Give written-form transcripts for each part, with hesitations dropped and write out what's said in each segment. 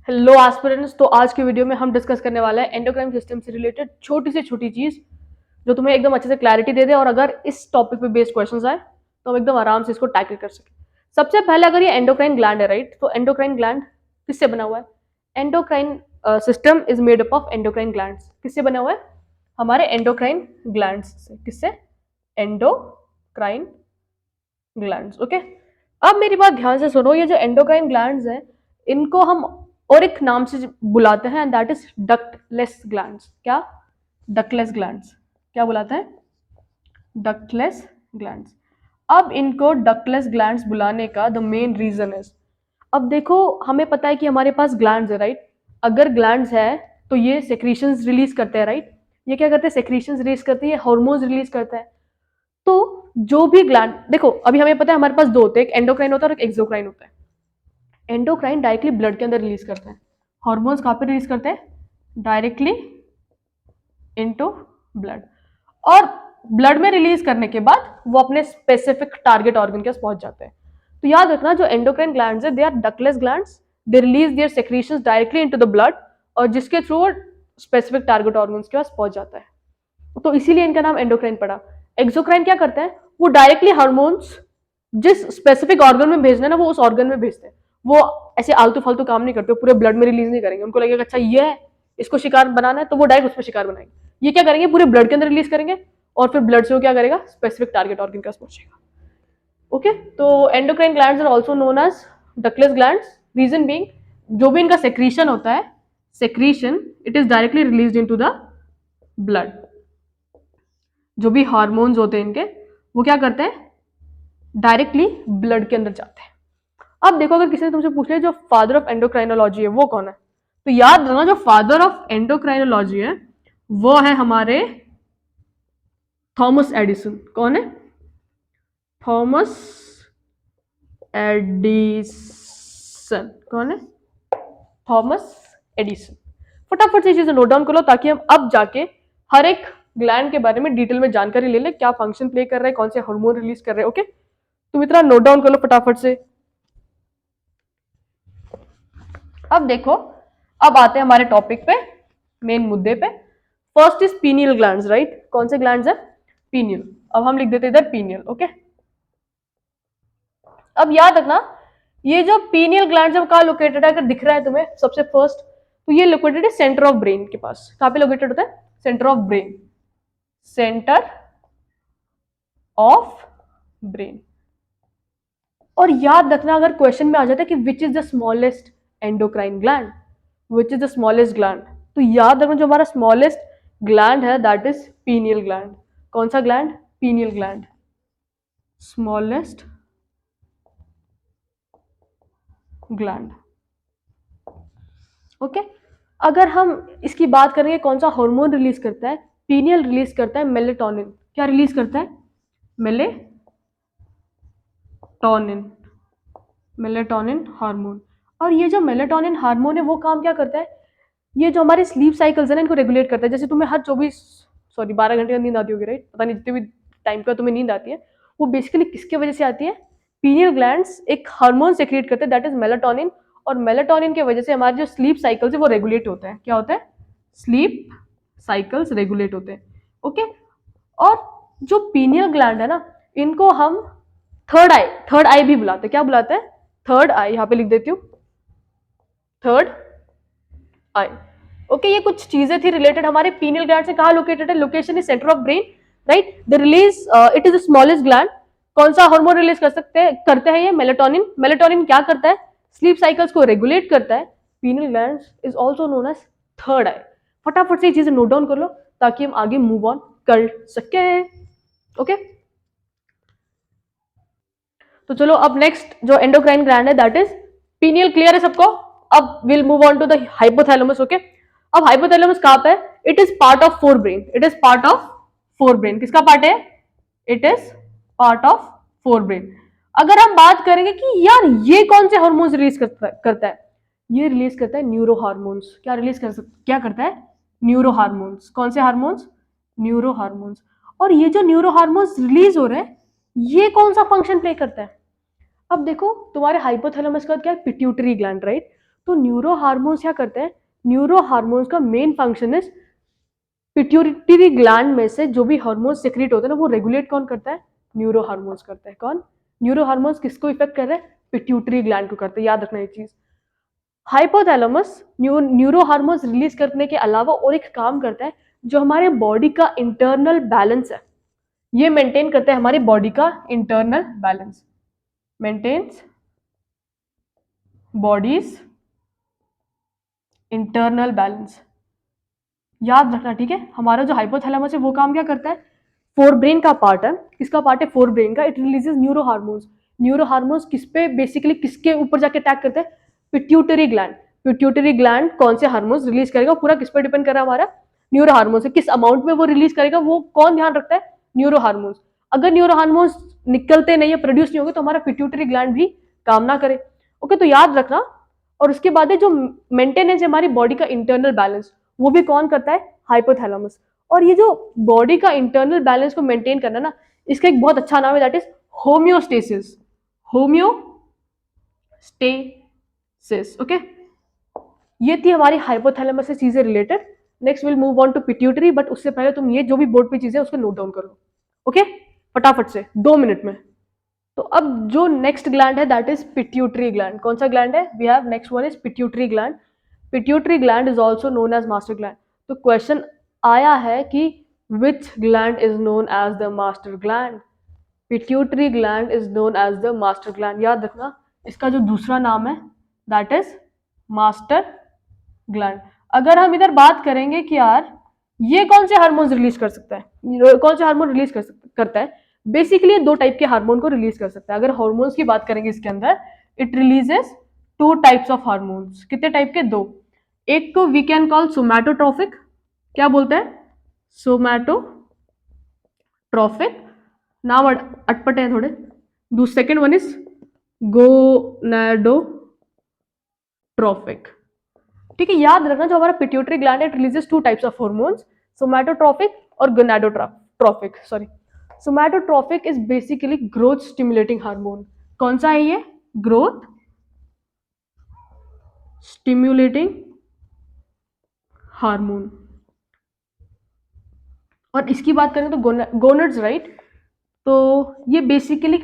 Hello aspirants. तो आज की वीडियो में हम डिस्कस करने वाला है एंडोक्राइन सिस्टम से रिलेटेड छोटी से छोटी चीज जो तुम्हें एकदम अच्छे से क्लैरिटी दे दे, और अगर इस टॉपिक पे बेस्ड क्वेश्चंस आए तो हम एकदम आराम से इसको टैकल कर सके। सबसे पहले, अगर ये एंडोक्राइन ग्लैंड है, राइट, तो एंडोक्राइन ग्लैंड किससे बना हुआ है? Endocrine system is made up of endocrine glands. किससे बना हुआ है? हमारे एंडोक्राइन ग्लैंड्स से। किससे? Endocrine glands. ओके, अब मेरी बात ध्यान से सुनो। ये जो एंडोक्राइन ग्लैंड्स हैं, इनको हम और एक नाम से बुलाते हैं, and that is ductless glands. क्या? Ductless glands. क्या बुलाते हैं? Ductless glands. अब इनको डक्टलेस ग्लैंड्स बुलाने का द मेन रीजन इज, अब देखो, हमें पता है कि हमारे पास ग्लैंड्स है, राइट। अगर ग्लैंड्स है तो ये सेक्रीशंस रिलीज करते हैं, राइट। ये क्या करते हैं? सेक्रीशंस रिलीज करते हैं, हार्मोन्स रिलीज करते हैं। तो जो भी ग्लैंड, देखो, अभी हमें पता है हमारे पास दो होते हैं, एक एंडोक्राइन होता है और एक एक्सोक्राइन होता है। एंडोक्राइन डायरेक्टली ब्लड के अंदर रिलीज करते हैं। हार्मोन्स कहाँ पे रिलीज करते हैं? Directly into blood. और ब्लड में रिलीज करने के बाद वो अपने स्पेसिफिक टारगेट ऑर्गन के पास पहुंच जाते हैं। तो याद रखना, जो एंडोक्राइन ग्लैंड्स है, they are ductless glands. They release their secretions directly into the blood, और जिसके थ्रू स्पेसिफिक टारगेट ऑर्गन्स के पास पहुंच जाता है। तो इसीलिए इनका नाम एंडोक्राइन पड़ा। एक्सोक्राइन क्या करते हैं? वो डायरेक्टली हार्मोन्स जिस स्पेसिफिक ऑर्गन में भेजना है ना, वो उस ऑर्गन में भेजते हैं। वो ऐसे आलतू फालतू काम नहीं करते, पूरे ब्लड में रिलीज नहीं करेंगे। उनको लगेगा अच्छा ये है, इसको शिकार बनाना है, तो वो डायरेक्ट उसमें शिकार बनाएंगे। ये क्या करेंगे? पूरे ब्लड के अंदर रिलीज करेंगे, और फिर ब्लड से वो क्या करेगा? स्पेसिफिक टारगेट ऑर्गन के पास पहुंचेगा। ओके, तो endocrine glands are also known as ductless glands. Reason being, जो भी इनका सेक्रीशन होता है, secretion, it is directly released into the blood. जो भी हार्मोन्स होते हैं इनके, वो क्या करते हैं? डायरेक्टली ब्लड के अंदर जाते हैं। अब देखो, अगर किसी ने तुमसे पूछ लिया जो फादर ऑफ एंडोक्राइनोलॉजी है वो कौन है, तो याद रखना, जो फादर ऑफ एंडोक्राइनोलॉजी है वो है हमारे थॉमस एडिसन। कौन है? Thomas Edison. कौन है? Thomas Edison. फटाफट से चीजें नोट डाउन कर लो, ताकि हम अब जाके हर एक ग्लैंड के बारे में डिटेल में जानकारी ले लें, क्या फंक्शन प्ले कर रहा है, कौन से हार्मोन रिलीज कर रहे हैं। ओके, तुम इतना नोट डाउन कर लो फटाफट से। अब देखो, अब आते हैं हमारे टॉपिक पे, मेन मुद्दे पे। First is pineal glands, right. कौन से ग्लैंड्स है? पीनियल। अब हम लिख देते इधर पीनियल। ओके, अब याद रखना, ये जो पीनियल ग्लैंड्स है कहाँ लोकेटेड है? अगर दिख रहा है तुम्हें सबसे फर्स्ट, तो ये लोकेटेड है सेंटर ऑफ ब्रेन के पास। कहाँ पे लोकेटेड होता है? Centre of brain. Centre of brain. और याद रखना, अगर क्वेश्चन में आ जाता है कि which is the smallest endocrine gland, which is the smallest gland, तो याद रखना जो हमारा स्मॉलेस्ट ग्लैंड है दैट इज पीनियल ग्लैंड। कौन सा gland? Pineal gland. Smallest gland. Okay, अगर हम इसकी बात करेंगे कौन सा हार्मोन रिलीज करता है, पीनियल रिलीज करता है मेलेटोनिन। क्या रिलीज करता है? मेलेटोनिन। Melatonin hormone. और ये जो मेलेटोनिन हार्मोन है वो काम क्या करता है? ये जो हमारे स्लीप साइकिल्स है ना, इनको रेगुलेट करता है। जैसे तुम्हें हर 12 घंटे का नींद आती होगी, राइट, पता नहीं जितने भी टाइम का तुम्हें नींद आती है, वो बेसिकली किसके वजह से आती है? पीनियल ग्लैंड्स एक हार्मोन सेक्रेट करते हैं दैट इज मेलेटोनिन, और मेलेटोनिन की वजह से हमारे जो स्लीप साइकिल्स है वो रेगुलेट होते हैं। क्या होता है? स्लीप साइकिल्स रेगुलेट होते हैं। ओके, और जो पीनियल ग्लैंड है ना, इनको हम थर्ड आई भी बुलाते हैं। क्या बुलाते हैं? थर्ड आई। यहां पे लिख देती हूँ, थर्ड आई। ओके, ये कुछ चीजें थी रिलेटेड हमारे पीनियल ग्लैंड से। कहाँ लोकेटेड है? Location is centre of brain, right. The release, it is the smallest gland. कौन सा हार्मोन रिलीज करते हैं ये? मेलेटोनिन। मेलेटोनिन क्या करता है? स्लीप साइकिल्स को रेगुलेट करता है। Pineal gland is also known as third eye. फटाफट से ये चीजें नोट डाउन कर लो, ताकि हम आगे मूव ऑन कर सके। ओके, तो चलो, अब नेक्स्ट जो एंडोक्राइन ग्लैंड है दैट इज पीनियल। क्लियर है सबको? अब will move on to the hypothalamus. Okay, अब हाइपोथैलेमस कहां पे है? It is part of forebrain. It is part of forebrain. किसका पार्ट है? It is part of forebrain. अगर हम बात करेंगे कि यार ये कौन से हार्मोन्स रिलीज करता है, ये रिलीज करता है न्यूरो हार्मोन्स। क्या करता है? Neuro hormones. कौन से हार्मोन्स? Neuro hormones. और ये जो न्यूरो हार्मोन्स रिलीज हो रहे हैं, ये कौन सा फंक्शन प्ले करता है? अब देखो, तुम्हारे हाइपोथैलेमस का क्या है? Pituitary gland, right. तो न्यूरो हार्मोन्स क्या करते हैं, न्यूरो हार्मोन्स का main function is pituitary gland में से जो भी हार्मोन्स सिक्रीट होते हैं ना वो रेगुलेट कौन करता है, न्यूरो हार्मोन्स करता है। कौन, न्यूरो हार्मोन्स किसको इफेक्ट कर रहे हैं, पिट्यूटरी ग्लैंड को करते हैं, याद रखना ये चीज। हाइपोथैलेमस न्यूरो हार्मोन्स रिलीज करने के अलावा और एक काम करता है जो हमारे बॉडी का इंटरनल बैलेंस है, ये मेंटेन करता है हमारी बॉडी का internal balance, maintains body's internal balance, याद रखना, ठीक है। हमारा जो हाइपोथैलेमस है वो काम क्या करता है, फोर ब्रेन का पार्ट है, किसका पार्ट है, फोर ब्रेन का। It releases neuro hormones, neuro hormones किस पे बेसिकली किसके ऊपर जाके अटैक करते हैं, पिट्यूटरी ग्लैंड। पिट्यूटरी ग्लैंड कौन से हार्मोन्स रिलीज करेगा, पूरा किस पे डिपेंड कर रहा है, हमारा न्यूरो हार्मोन्स है, किस अमाउंट में वो रिलीज करेगा वो कौन ध्यान रखता है, न्यूरो हार्मोन्स। अगर न्यूरो हार्मोन्स निकलते नहीं है, प्रोड्यूस नहीं होंगे, तो हमारा पिट्यूटरी ग्लैंड भी काम ना करे। ओके, तो याद रखना। और उसके बाद है जो मेंटेनेंस है हमारी बॉडी का इंटरनल बैलेंस, वो भी कौन करता है, हाइपोथैलेमस। और ये जो बॉडी का इंटरनल बैलेंस को मेंटेन करना ना, इसका एक बहुत अच्छा नाम है, that is homeostasis, homeostasis. Okay, ये थी हमारी हाइपोथैलेमस से चीजें related. Next will move on to pituitary, but उससे पहले तुम ये जो भी बोर्ड पे चीजें उसको नोट डाउन करो। ओके, फटाफट से 2 मिनट में। तो अब जो नेक्स्ट ग्लैंड है दैट इज पिट्यूटरी ग्लैंड। कौन सा ग्लैंड है, we have next one is pituitary gland. Pituitary gland is also known as master gland. तो क्वेश्चन आया है कि which gland is known as the master gland, pituitary gland is known as the master gland. याद रखना, इसका जो दूसरा नाम है दैट इज मास्टर ग्लैंड। अगर हम इधर बात करेंगे कि यार ये कौन से हार्मोन्स रिलीज कर सकता है, कौन से हार्मोन रिलीज करता है, बेसिकली दो टाइप के हार्मोन को रिलीज कर सकता है। अगर हार्मोन्स की बात करेंगे इसके अंदर, it releases 2 types of hormones. कितने टाइप के, 2। एक को वी कैन कॉल सोमैटोट्रोफिक, क्या बोलते हैं, सोमैटोट्रोफिक, नाम अटपटे हैं थोड़े। Second one is gonadotrophic. ठीक है, याद रखना जो हमारा पिट्यूटरी ग्लैंड है it releases 2 types of hormones, somatotrophic और gonadotrophic. Sorry, somatotrophic is basically growth stimulating hormone. कौन सा है ये, ग्रोथ स्टिमुलेटिंग हार्मोन। और इसकी बात करें तो गोनड्स, राइट। तो ये बेसिकली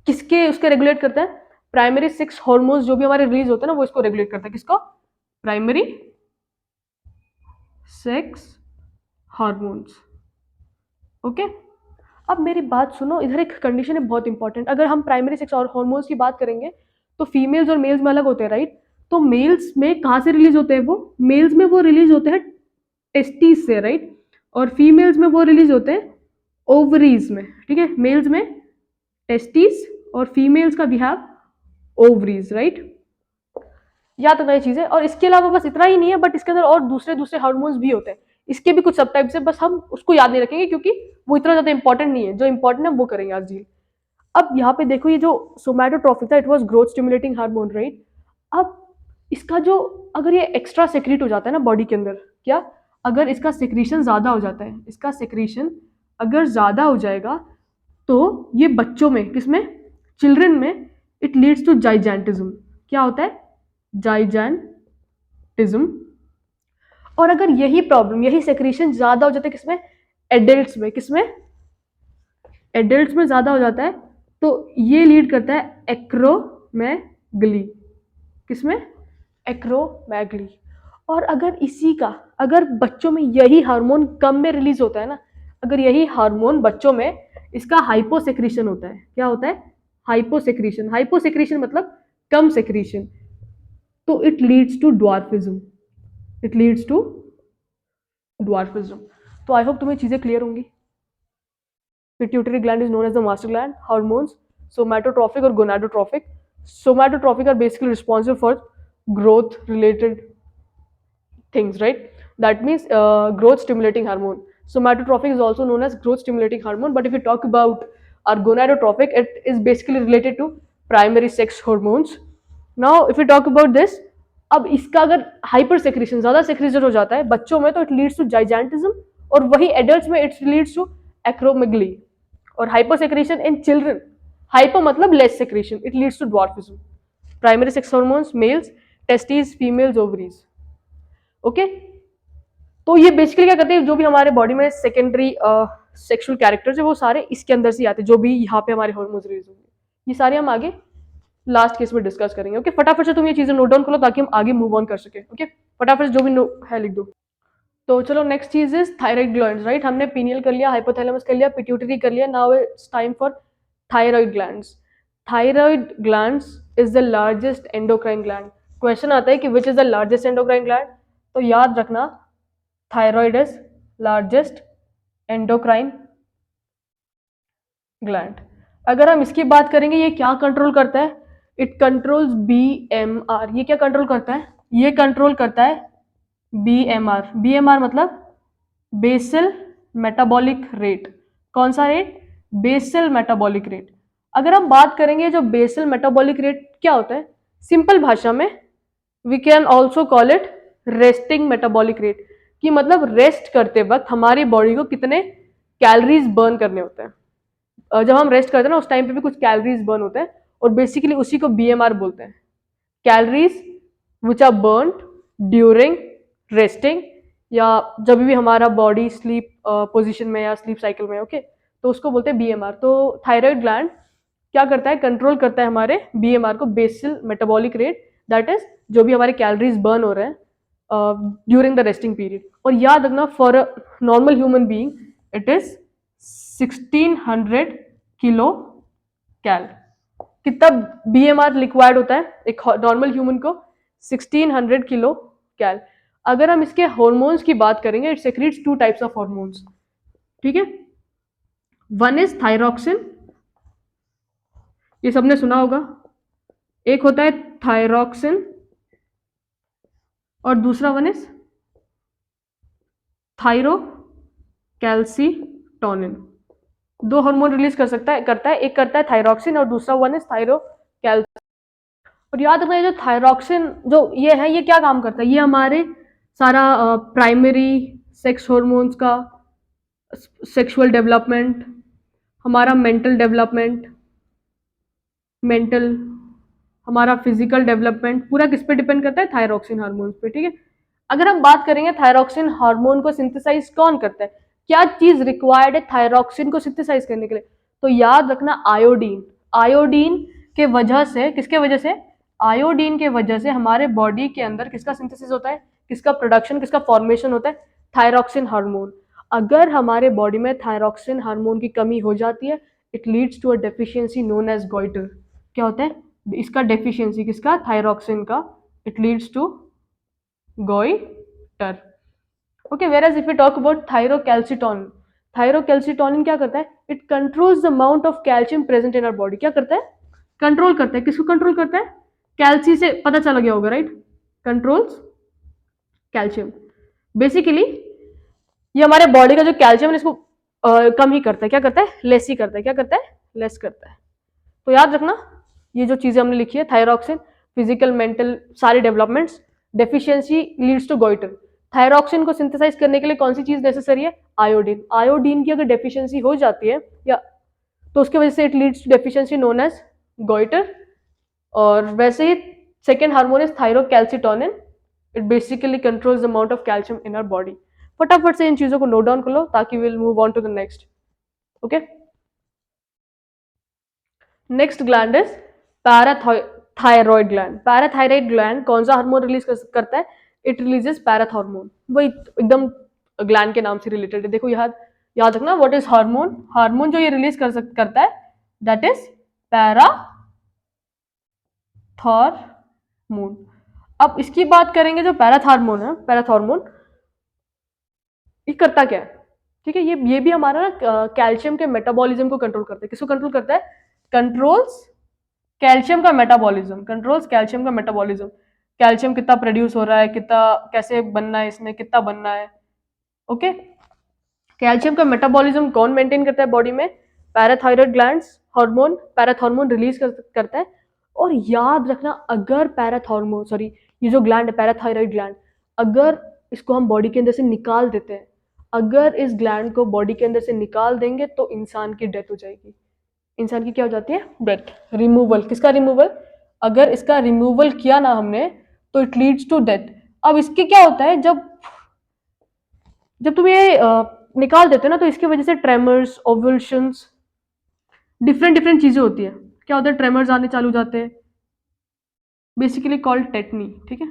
किसके उसके रेगुलेट करता है, प्राइमरी 6 हार्मोन्स जो भी हमारे रिलीज होते हैं ना वो इसको रेगुलेट करता है। किसको, प्राइमरी 6 हार्मोन्स। ओके, अब मेरी बात सुनो, इधर एक कंडीशन है बहुत इंपॉर्टेंट। अगर हम प्राइमरी 6 और हार्मोन्स की बात करेंगे तो फीमेल्स और मेल्स में अलग होते हैं, राइट। तो मेल्स में कहाँ से रिलीज होते हैं, वो मेल्स में वो रिलीज होते हैं टेस्टिस से, राइट। और फीमेल्स में वो रिलीज होते हैं ओवरीज में, ठीक है। मेल्स में टेस्टिस और फीमेल्स का वी हैव ओवरीज, राइट। याद रखना ये चीजें। और इसके अलावा बस इतना ही नहीं है, बट इसके अंदर और दूसरे दूसरे हार्मोन्स भी होते हैं, इसके भी कुछ सब टाइप्स है, बस हम उसको याद नहीं रखेंगे क्योंकि वो इतना ज्यादा इंपॉर्टेंट नहीं है। जो इंपॉर्टेंट है वो करेंगे आज डील। अब यहाँ पे देखो, ये जो सोमैटोट्रोफिक था it was growth stimulating hormone, right. अब इसका जो अगर ये एक्स्ट्रा सेक्रेट हो जाता है ना बॉडी के अंदर, क्या, अगर इसका सेक्रीशन ज्यादा हो जाता है, इसका सेक्रीशन अगर ज्यादा हो जाएगा तो ये बच्चों में, किसमें, चिल्ड्रन में, इट लीड्स टू जाइजेंटिज्म। क्या होता है, जाइजेंटिज्म। और अगर यही प्रॉब्लम, यही सेक्रीशन ज्यादा हो जाता है किसमें, एडल्ट्स में, किसमें, एडल्ट्स में ज्यादा हो जाता है तो ये लीड करता है एक्रोमेगली। किसमें, एक्रोमेगली। और अगर इसी का, अगर बच्चों में यही हार्मोन कम में रिलीज होता है ना, अगर यही हार्मोन बच्चों में इसका हाइपोसेक्रीशन होता है, क्या होता है, हाइपोसेक्रीशन। हाइपोसेक्रीशन मतलब कम सेक्रीशन, तो it leads to dwarfism, it leads to dwarfism. तो आई होप तुम्हें चीजें क्लियर होंगी। Pituitary gland is known as the master gland, hormones somatotrophic और gonadotrophic. Somatotrophic are basically responsible for growth related things, right. That means growth stimulating hormone. Somatotrophic is also known as growth stimulating hormone, but if we talk about our gonadotrophic, it is basically related to primary sex hormones. Now if we talk about this, अब इसका अगर hyper secretion, ज्यादा secretion हो जाता है बच्चों में तो इट लीड्स टू जाइजेंटिज्म, और वही एडल्ट्स में इट लीड्स टू एक्रोमेगली। और hyper secretion in children, hyper मतलब less secretion, it leads to dwarfism. Primary sex hormones males, testis, females, ovaries. Okay, तो ये बेसिकली क्या करते हैं, जो भी हमारे बॉडी में सेकेंडरी सेक्सुअल कैरेक्टर्स है वो सारे इसके अंदर से आते हैं, जो भी यहाँ पे हमारे हार्मोन्स रिलीज होंगे। ये सारे हम आगे लास्ट केस में डिस्कस करेंगे। ओके, फटाफट से तुम ये चीजें नोट डाउन करो ताकि हम आगे मूव ऑन कर सके। ओके, फटाफट से जो भी है लिख दो। तो चलो, नेक्स्ट चीज इज थायराइड ग्लैंड्स, राइट। हमने पीनियल कर लिया, हाइपोथैलेमस कर लिया, पिट्यूटरी कर लिया, now it's time for thyroid glands. Thyroid glands is the largest endocrine gland. Question आता है कि which is the largest endocrine gland, तो याद रखना thyroid is largest endocrine gland. अगर हम इसकी बात करेंगे, ये क्या कंट्रोल करता है, इट कंट्रोल्स BMR। ये क्या कंट्रोल करता है, ये कंट्रोल करता है BMR। BMR मतलब बेसल मेटाबॉलिक रेट। कौन सा रेट, बेसल मेटाबॉलिक रेट। अगर हम बात करेंगे जो बेसल मेटाबॉलिक रेट क्या होता है, सिंपल भाषा में we can also call it resting metabolic rate, कि मतलब रेस्ट करते वक्त हमारी बॉडी को कितने कैलोरीज बर्न करने होते हैं। जब हम रेस्ट करते हैं ना, उस टाइम पे भी कुछ कैलोरीज बर्न होते हैं, और बेसिकली उसी को BMR बोलते हैं, calories which are burn during resting, या जब भी हमारा बॉडी स्लीप पोजीशन में या स्लीप साइकिल में। ओके, तो उसको बोलते हैं BMR। तो थायराइड ग्लैंड क्या करता है, कंट्रोल करता है हमारे BMR को, basal metabolic rate, that is जो भी हमारे कैलोरीज बर्न हो रहे हैं ड्यूरिंग द रेस्टिंग पीरियड। और याद रखना, for a normal human being it is 1600 kilo cal. कितना BMR रिक्वायर्ड होता है एक नॉर्मल ह्यूमन को, 1600 किलो कैल। अगर हम इसके हॉर्मोन्स की बात करेंगे, इट सेक्रीट्स 2 टाइप्स ऑफ हॉर्मोन्स, ठीक है। वन इज थायरॉक्सिन, ये सबने सुना होगा। एक होता है थायरॉक्सिन और दूसरा one is thyrocalcitonin. 2 hormone release करता है, एक करता है थायरॉक्सिन और दूसरा वन इज थायरोकैल। और याद रखना, ये जो थायरॉक्सिन जो ये है, ये क्या काम करता है, ये हमारे सारा प्राइमरी सेक्स हार्मोन्स का सेक्सुअल डेवलपमेंट, हमारा मेंटल हमारा फिजिकल डेवलपमेंट पूरा किस पे डिपेंड करता है, थायरॉक्सिन हार्मोन्स पे, ठीक है। अगर हम बात करेंगे थायरॉक्सिन हार्मोन को सिंथेसाइज कौन करता है, क्या चीज रिक्वायर्ड है थायरॉक्सिन को सिंथेसाइज करने के लिए, तो याद रखना आयोडीन। आयोडीन के वजह से, किसके वजह से, आयोडीन के वजह से हमारे बॉडी के अंदर किसका सिंथेसिस होता है, किसका प्रोडक्शन, किसका फॉर्मेशन होता है, थायरॉक्सिन हार्मोन। अगर हमारे बॉडी में थायरॉक्सिन हार्मोन की कमी हो जाती है, it leads to a deficiency known as goitre. क्या होता है इसका डेफिशिएंसी, किसका, थायरॉक्सिन का, it leads to goiter। okay, whereas if we talk about thyrocalcitonin, thyrocalcitonin क्या करता है, it controls the amount of calcium present in our body। क्या करता है, कंट्रोल करता है, किसको कंट्रोल करता है, कैल्सी से पता चला गया होगा, राइट, कंट्रोल्स कैल्शियम। बेसिकली ये हमारे बॉडी का जो कैल्शियम है इसको कम ही करता है, क्या करता है, लेस ही करता है, क्या करता है, लेस करता है। तो याद रखना, ये जो चीजें हमने लिखी है, थायरॉक्सिन, फिजिकल मेंटल सारे developments, deficiency leads to goiter. Thyroxine को सिंथेसाइज करने के लिए कौन सी चीज नेसेसरी है, आयोडीन। आयोडीन की अगर डेफिशिएंसी हो जाती है या तो उसके वजह से it leads to deficiency known as goitre. और वैसे ही second hormone is thyrocalcitonin, it basically controls the amount of calcium in our body. फटाफट से इन चीजों को नोट डाउन कर लो ताकि will move on to the next. Okay, next gland is parathyroid gland. Parathyroid gland कौन सा हार्मोन रिलीज करता है, इट रिलीजेस पैराथॉर्मोन। वही एकदम ग्लैंड के नाम से रिलेटेड है। देखो याद याद रखना, व्हाट इज हार्मोन, हार्मोन जो ये रिलीज करता है दैट इज पैराथॉर्मोन। अब इसकी बात करेंगे, जो पैराथॉर्मोन है, पैराथॉर्मोन ये करता क्या है, ठीक है। ये भी हमारा ना कैल्शियम के मेटाबॉलिज्म को कंट्रोल करता है। किसको कंट्रोल करता है, कंट्रोल्स कैल्शियम का मेटाबॉलिज्म, कंट्रोल्स कैल्शियम का मेटाबॉलिज्म। कैल्शियम कितना प्रोड्यूस हो रहा है, कितना कैसे बनना है, इसमें कितना बनना है। ओके, कैल्शियम का मेटाबॉलिज्म कौन मेंटेन करता है बॉडी में, parathyroid glands, hormone parathormone release करता है। और याद रखना, अगर पैराथॉर्मोन ये जो ग्लैंड है पैराथायरॉयड ग्लैंड, अगर इसको हम बॉडी के अंदर से निकाल देते हैं, अगर इस ग्लैंड को बॉडी के अंदर से निकाल देंगे तो इंसान की डेथ हो जाएगी। इंसान की क्या हो जाती है, डेथ, रिमूवल। किसका रिमूवल, अगर इसका रिमूवल किया ना हमने तो इट लीड्स टू डेथ। अब इसके क्या होता है, जब जब तुम ये निकाल देते हो ना, तो इसकी वजह से ट्रेमर्स, ओवल्शंस, डिफरेंट डिफरेंट चीजें होती है। क्या होता है, ट्रेमर्स आने चालू हो जाते हैं, बेसिकली कॉल्ड टेटनी, ठीक है।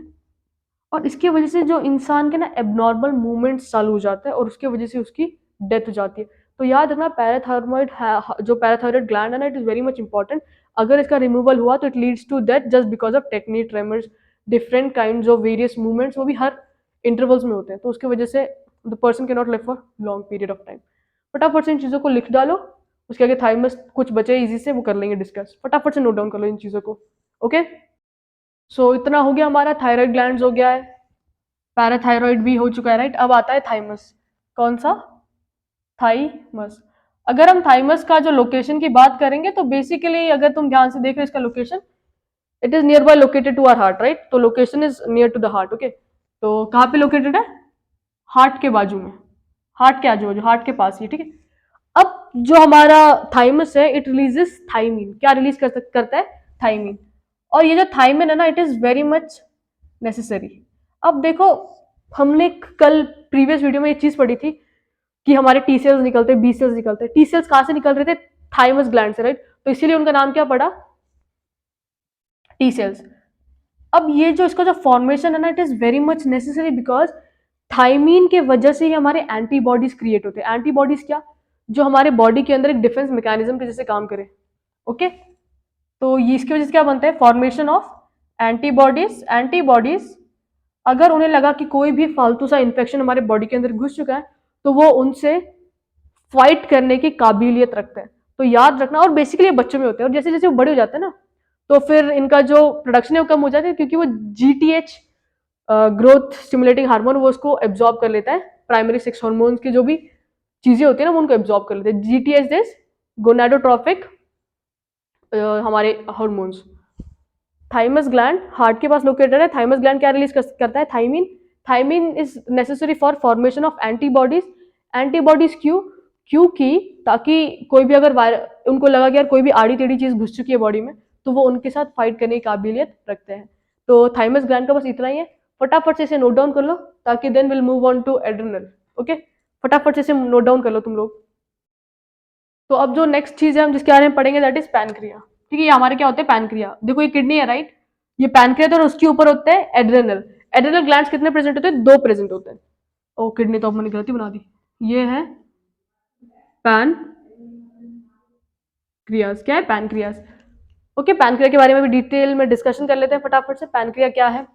और इसकी वजह से जो इंसान के ना एबनॉर्मल मूवमेंट्स चालू हो जाते हैं और उसकी वजह से उसकी डेथ हो जाती है। तो याद रखना, पैराथायरॉइड जो पैराथायरॉइड ग्लैंड है ना, it is very much important. अगर इसका रिमूवल हुआ तो it leads to death just because of tetany, tremors, different kind of various movements, वो भी हर इंटरवल्स में होते हैं। तो उसकी वजह से the person can not live for long period of time. फटाफट से इन चीज़ों को लिख डालो, उसके आगे थाइमस कुछ बचे इजी से वो कर लेंगे डिस्कस। फटाफट से नोट डाउन कर लो इन चीज़ों को। ओके, सो इतना हो गया हमारा, थायराइड ग्लैंड्स हो गया है, पैराथायरॉइड भी हो चुका है, राइट। अब आता है थाइमस। कौन सा? थाइमस। अगर हम थाइमस का जो लोकेशन की बात करेंगे तो बेसिकली अगर तुम ध्यान से देख रहे हो इसका location, it is near by located to our heart, right. तो location is near to the heart. Okay, तो कहाँ पे लोकेटेड है? हार्ट के बाजू में, हार्ट के आजू बाजू, हार्ट के पास ही, ठीक है। अब जो हमारा थाइमस है, इट रिलीजेस थाइमिन। क्या रिलीज करता है? थाइमिन। और ये जो थाइमिन है ना, it is very much necessary. अब देखो, हमने कल प्रीवियस वीडियो में ये चीज पढ़ी थी कि हमारे टी सेल्स निकलते, बी सेल्स निकलते। टी सेल्स कहाँ से निकल रहे थे? थाइमस ग्लैंड से, राइट। तो इसीलिए उनका नाम क्या पड़ा? T cells. अब ये जो इसका जो फॉर्मेशन है ना, it is very much necessary because thymine के वजह से ही हमारे एंटीबॉडीज क्रिएट होते हैं। एंटीबॉडीज क्या? जो हमारे बॉडी के अंदर एक डिफेंस मैकेनिज्म के जैसे काम करे। ओके, तो ये इसकी वजह से क्या बनता है? Formation of antibodies. एंटीबॉडीज अगर उन्हें लगा कि कोई भी फालतू सा इन्फेक्शन हमारे बॉडी के अंदर घुस चुका है, तो वो उनसे फाइट करने की काबिलियत रखते हैं। तो याद रखना, और बेसिकली ये बच्चों में होते हैं, और जैसे जैसे वो बड़े हो जाते हैं ना, तो फिर इनका जो प्रोडक्शन है वो कम हो जाता है, क्योंकि वो जीटीएच, ग्रोथ स्टिमुलेटिंग हार्मोन, वो उसको एब्जॉर्ब कर लेता है। प्राइमरी सेक्स हार्मोन्स की जो भी चीजें होती है ना, वो उनको एब्जॉर्ब कर लेते हैं। जीटीएच दिस गोनाडोट्रोपिक हमारे हार्मोन्स। थाइमस ग्लैंड हार्ट के पास लोकेटेड है। थाइमस ग्लैंड क्या रिलीज करता है? Thymine. Thymine is necessary for formation of antibodies. Antibodies क्यों? क्योंकि ताकि कोई भी अगर उनको लगा कि यार कोई भी आड़ी टेढ़ी चीज घुस चुकी है बॉडी में, तो वो उनके साथ फाइट करने की काबिलियत रखते हैं। तो थाइमस ग्लैंड का बस इतना ही है। फटाफट से इसे नोट डाउन कर लो, ताकि then will move on to adrenal. Okay, फटाफट से इसे नोट डाउन कर लो तुम लोग। तो अब जो नेक्स्ट चीज है हम जिसके बारे में पढ़ेंगे, दैट इज पैनक्रिया। ठीक है, ये हमारे क्या होते हैं? पैनक्रिया। देखो ये किडनी है, राइट। ये पैनक्रिया, और उसके ऊपर होते हैं एड्रेनल। एड्रेनल ग्लैंड्स कितने प्रेजेंट होते हैं? 2 प्रेजेंट होते हैं। ओ, किडनी तो मैंने गलती बना दी। ये है पैनक्रियाज। क्या है? पैनक्रियाज। ओके, पैनक्रिया के बारे में भी डिटेल में डिस्कशन कर लेते हैं फटाफट से। पैनक्रिया क्या है?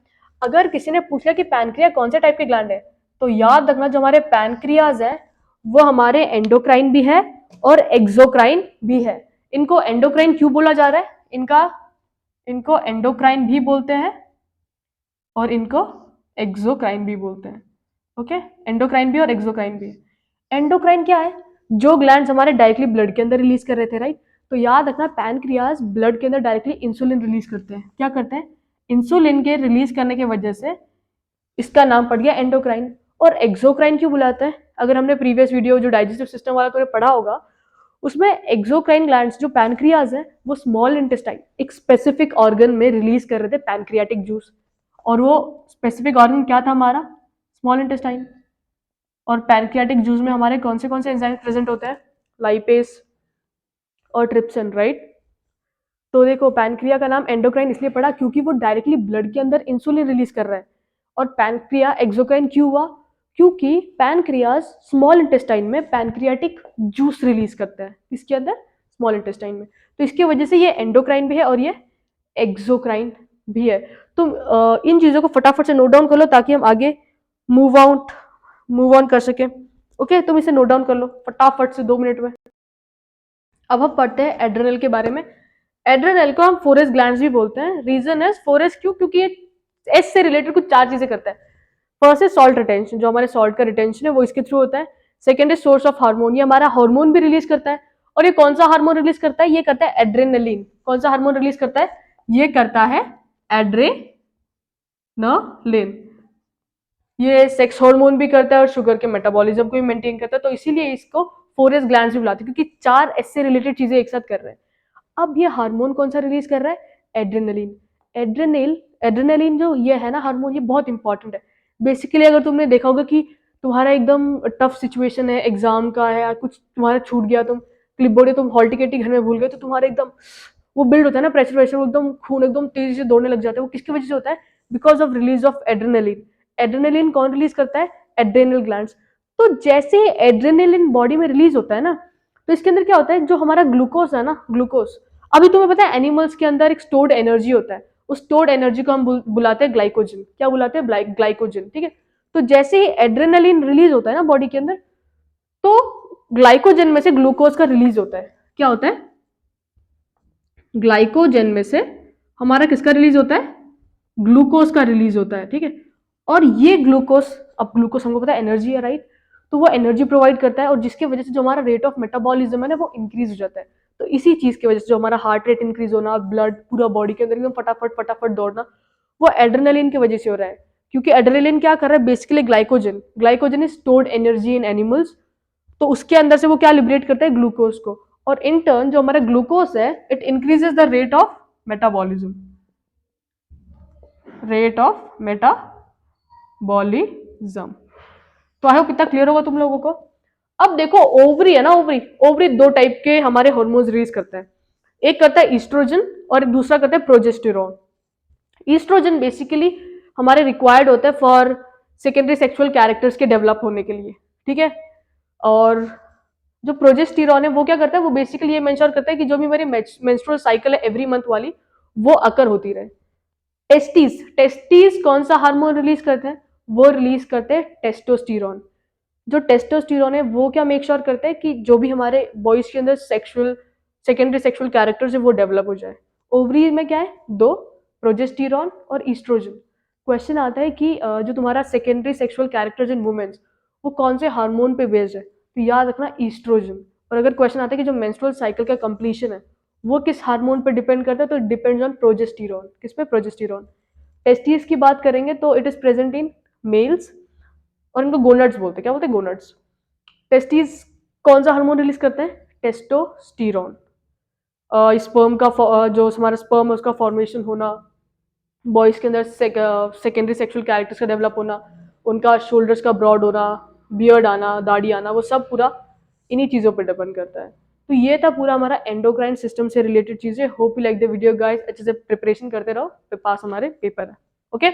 अगर किसी ने पूछा कि पैनक्रिया कौन से टाइप के ग्लैंड है, तो याद रखना जो हमारे पैनक्रियाज है वो हमारे एंडोक्राइन भी है और एक्सोक्राइन भी है। इनको एंडोक्राइन क्यों बोला जा रहा है? इनको एंडोक्राइन भी बोलते हैं और इनको एक्सोक्राइन भी बोलते हैं। ओके, एंडोक्राइन भी और एक्सोक्राइन भी। एंडोक्राइन क्या है? जो ग्लैंड्स हमारे डायरेक्टली ब्लड के अंदर रिलीज कर रहे थे, राइट। तो याद रखना, पैनक्रियाज ब्लड के अंदर डायरेक्टली इंसुलिन रिलीज करते हैं। क्या करते हैं? इंसुलिन के रिलीज करने की वजह से इसका नाम पड़ गया एंडोक्राइन। और एक्सोक्राइन क्यों बुलाते हैं? अगर हमने प्रीवियस वीडियो जो डाइजेस्टिव सिस्टम वाला तुमने पढ़ा होगा, उसमें एक्सोक्राइन ग्लैंड्स जो पैनक्रियाज है, वो स्मॉल इंटेस्टाइन एक स्पेसिफिक ऑर्गन में रिलीज कर रहे थे पैनक्रियाटिक जूस। और वो स्पेसिफिक ऑर्गन क्या था हमारा? Small intestine. और पैनक्रियाटिक जूस में हमारे कौन से एंजाइम प्रेजेंट होते हैं? लाइपेस और ट्रिप्सिन, राइट। तो देखो, पैनक्रिया का नाम एंडोक्राइन इसलिए पड़ा क्योंकि वो डायरेक्टली ब्लड के अंदर इंसुलिन रिलीज कर रहा है। और पैनक्रिया एक्सोक्राइन क्यों हुआ? क्योंकि पैनक्रियाज स्मॉल इंटेस्टाइन में पैनक्रियाटिक जूस रिलीज करता है। इसके अंदर स्मॉल इंटेस्टाइन में। तो इसकी वजह से ये एंडोक्राइन भी है और ये एक्सोक्राइन भी है। तो इन चीजों को फटाफट से नोट डाउन कर लो, ताकि हम आगे मूव ऑन कर सके। ओके, तुम इसे नोट डाउन कर लो फटाफट से 2 मिनट में। अब हम पढ़ते हैं एड्रेनल के बारे में। एड्रेनल को हम फोरेस ग्लैंड्स भी बोलते हैं। रीजन है फोरेस क्यों? क्योंकि ये एस से रिलेटेड कुछ 4 चीजें करता है। फर्स्ट है सॉल्ट रिटेंशन, जो हमारे सॉल्ट का रिटेंशन है वो इसके थ्रू होता है। सेकंड है सोर्स ऑफ हार्मोन, ये हमारा हार्मोन भी रिलीज करता है। और ये कौन सा हार्मोन रिलीज करता है? ये करता है एड्रेनलिन। कौन सा हार्मोन रिलीज करता है? ये करता है एड्रेनलिन। ये सेक्स हार्मोन भी करता है और शुगर के मेटाबॉलिज्म को भी मेंटेन करता है। तो इसीलिए इसको फोरेस ग्लैंड्स भी बुलाते हैं, क्योंकि 4 एस से रिलेटेड चीजें एक साथ कर रहे हैं। अब ये हार्मोन कौन सा रिलीज कर रहा है? एड्रेनलिन। एड्रेनलिन जो ये है ना हार्मोन, ये बहुत इंपॉर्टेंट है। बेसिकली अगर तुमने देखा होगा कि तुम्हारा एकदम टफ सिचुएशन है, एग्जाम का है या कुछ तुम्हारा छूट गया, तुम क्लिपबोर्ड तुम हॉल टिकट ही घर में भूल गए, तो तुम्हारा एकदम वो बिल्ड होता है ना प्रेशर वैशर, वो एकदम खून एकदम तेजी से दौड़ने लग जाता है। वो किसकी वजह से होता है? Because of release of adrenaline. Adrenaline कौन रिलीज करता है? Adrenal glands. तो जैसे ही एड्रेनलिन बॉडी में रिलीज होता है ना, तो इसके अंदर क्या होता है, जो हमारा ग्लूकोज है ना, ग्लूकोज, अभी तुम्हें पता है एनिमल्स के अंदर एक स्टोर्ड एनर्जी होता है, उस स्टोर्ड एनर्जी को हम बुलाते हैं ग्लाइकोजन। क्या बुलाते हैं? ग्लाइकोजन, ठीक है। तो जैसे ही एड्रेनलिन रिलीज होता है ना बॉडी के अंदर, तो ग्लाइकोजन में से ग्लूकोज का रिलीज होता है। क्या होता है? ग्लाइकोजन में से हमारा किसका रिलीज होता है? ग्लूकोज का रिलीज होता है, ठीक है। और ये ग्लूकोज, अब ग्लूकोज हमको पता है एनर्जी है, राइट? तो वो एनर्जी प्रोवाइड करता है और जिसकी वजह से जो हमारा रेट ऑफ मेटाबॉलिज्म है ना वो इंक्रीज हो जाता है। तो इसी चीज की वजह से जो हमारा हार्ट रेट इंक्रीज होना, ब्लड पूरा बॉडी के अंदर एकदम फटाफट फटाफट दौड़ना, वो एड्रेनलिन की वजह से हो रहा है। क्योंकि एड्रेनलिन क्या कर रहा है? Basically glycogen, glycogen is stored energy in animals, तो उसके अंदर से वो क्या लिबरेट करता है? ग्लूकोज को। और इन टर्न जो हमारा ग्लूकोज है, it increases the rate of metabolism, rate of metabolism. तो आई होप इतना क्लियर होगा तुम लोगों को। अब देखो ओवरी है ना, ओवरी, ओवरी दो टाइप के हमारे हार्मोन्स रिलीज करता है। एक करता है ईस्ट्रोजन और दूसरा करता है प्रोजेस्टेरोन। ईस्ट्रोजन बेसिकली हमारे रिक्वायर्ड होता है फॉर सेकेंडरी सेक्सुअल कैरेक्टर्स के डेवलप होने के लिए, ठीक है। और जो प्रोजेस्टेरोन है वो क्या करता है? वो बेसिकली ये मेंशन करता है कि जो भी मेरी मेंस्ट्रुअल साइकिल है एवरी मंथ वाली, वो अकर होती रहे। टेस्टिस, टेस्टिस कौन सा हार्मोन रिलीज करते हैं? वो रिलीज करते हैं टेस्टोस्टेरोन। जो टेस्टोस्टेरोन है वो क्या मेक श्योर करते हैं कि जो भी हमारे बॉयज के अंदर सेक्सुअल सेकेंडरी सेक्सुअल कैरेक्टर्स है वो डेवलप हो जाए। ओवरी में क्या है? दो, प्रोजेस्टेरोन और ईस्ट्रोजन। क्वेश्चन आता है कि जो तुम्हारा secondary sexual characters in womens, वो कौन से हार्मोन पे बेस्ड है? तो याद रखना ईस्ट्रोजन। और अगर क्वेश्चन आता है कि जो मेंस्ट्रुअल साइकिल का कंप्लीशन है वो किस हार्मोन पे डिपेंड करता है, तो डिपेंड्स ऑन प्रोजेस्टेरोन। किस पे? प्रोजेस्टेरोन। टेस्टिस की बात करेंगे तो it is present in males और इनको गोनड्स बोलते हैं। क्या बोलते हैं? गोनड्स। टेस्टिस कौन सा हार्मोन रिलीज करते हैं? टेस्टोस्टेरोन। स्पर्म का जो हमारा स्पर्म है उसका फॉर्मेशन होना, बॉयज के अंदर सेकेंडरी सेक्सुअल कैरेक्टर्स का डेवलप होना, उनका शोल्डर्स का ब्रॉड होना, बियर्ड आना, दाढ़ी आना, वो सब पूरा इन्हीं चीज़ों पर डिपेंड करता है। तो ये था पूरा हमारा एंडोक्राइन सिस्टम से रिलेटेड चीज़ें। Hope you like the video guys. अच्छे से प्रिपरेशन करते रहो, पास हमारे पेपर है। ओके।